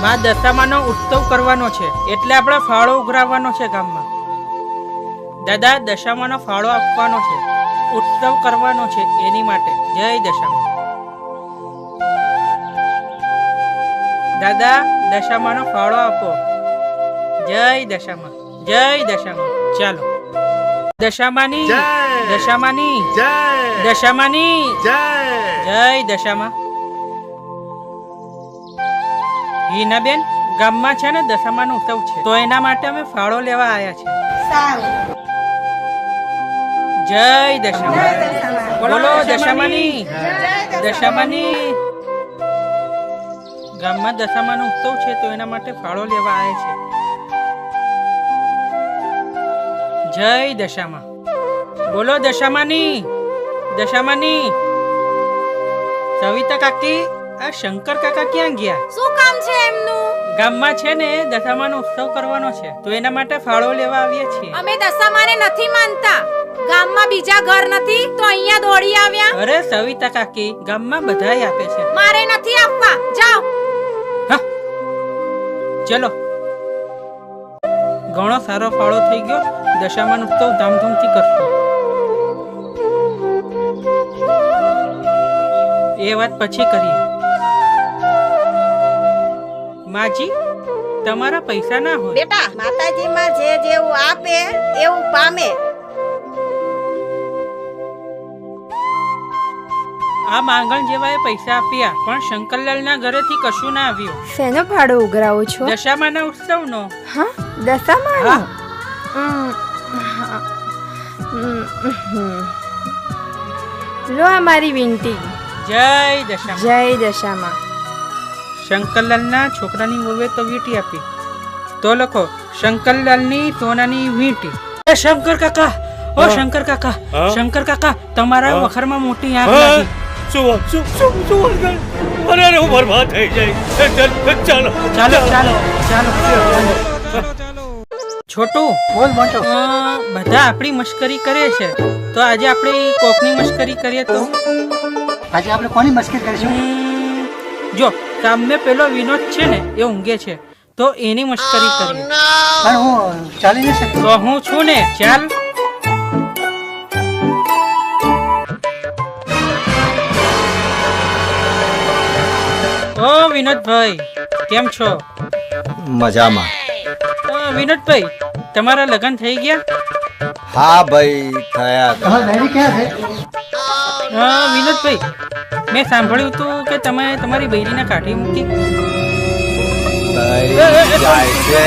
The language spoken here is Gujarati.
માં દશામાનો ઉત્સવ કરવાનો છે એટલે આપણે ફાળો ઉઘરાવવાનો છે ગામમાં. દાદા દશામાનો ફાળો આપવાનો છે, ઉત્સવ કરવાનો છે એની માટે. જય દશામા. દાદા દશામાનો ફાળો આપો. જય દશામા, જય દશામા. ચાલો દશામાની દશામાની દશામાની જય દશામા. હિનાબેન, ગામમાં છે ને દશામાનો ઉત્સવ છે તો એના માટે અમે ફાળો લેવા આવ્યા છે. જય દશામા. બોલો દશામાની દશામાની. ગામમાં દશામાનો ઉત્સવ છે તો એના માટે ફાળો લેવા આવ્યા છે. જય દશામા. બોલો દશામાની દશામાની. સવિતા કાકી, આ શંકર કાકા ક્યાં ગયા? શું કામ છે એમનું? ગામમાં છે ને દશામાનો ઉત્સવ કરવાનો છે તો એના માટે ફાળો લેવા આવીએ છીએ. અમે દશામાને નથી માનતા. ગામમાં બીજા ઘર નથી તો અહીંયા દોડી આવ્યા. અરે સવિતા કાકી, ગામમાં બધાય આપે છે. મારે નથી આપવા. જાઓ. હા ચલો. ઘણો સારો ફાળો થઈ ગયો. દશામાનો ઉત્સવ ધામધૂમથી કરશું. એ વાત પછી કરીએ. માજી, તમારા પૈસા ના હોય. બેટા, માતાજીમાં જે જેવું આપે એવું પામે. આ માંગણ જેવાએ પૈસા આપ્યા પણ શંકરલાલના ઘરેથી કશું ના આવ્યું. શેનો ફાળો ઉઘરાવો છો? દશામાના ઉત્સવનો. હા, દશામાનો. લો આ મારી વિનંતી. જય દશામા. જય દશામા. શંકરલાલના છોકરાની વહુએ તો વીંટી આપી તો લખો શંકરલાલની સોનાની વીંટી. શંકર કાકા, ઓ શંકર કાકા, શંકર કાકા, તમારા વખરમાં મોટી આગ લાગી. અરે હું બરબાદ થઈ જાય. ચાલો ચાલો ચાલો ચાલો. છોટું બોલ મોટો. બધા આપણી મશ્કરી કરે છે તો આજે આપણે કોકની મશ્કરી કરીએ તો. આજે આપણે કોની મસ્કરી કરીશું? જો સામે પેલો વિનોદ છે ને એ ઊંઘે છે તો એની મશ્કરી કરીએ. પણ હું ચાલી નહીં શકતો. તો હું છું ને, ચાલ. ઓ વિનોદભાઈ, કેમ છો? મજામાં. વિનોદભાઈ, તમારા લગ્ન થઈ ગયા? હા ભાઈ, થયા. તમારી બહેરી ક્યાં છે? વિનોદભાઈ, મેં સાંભળ્યું હતું કે તમે તમારી બૈરીને કાઢી મૂકી. જાય છે.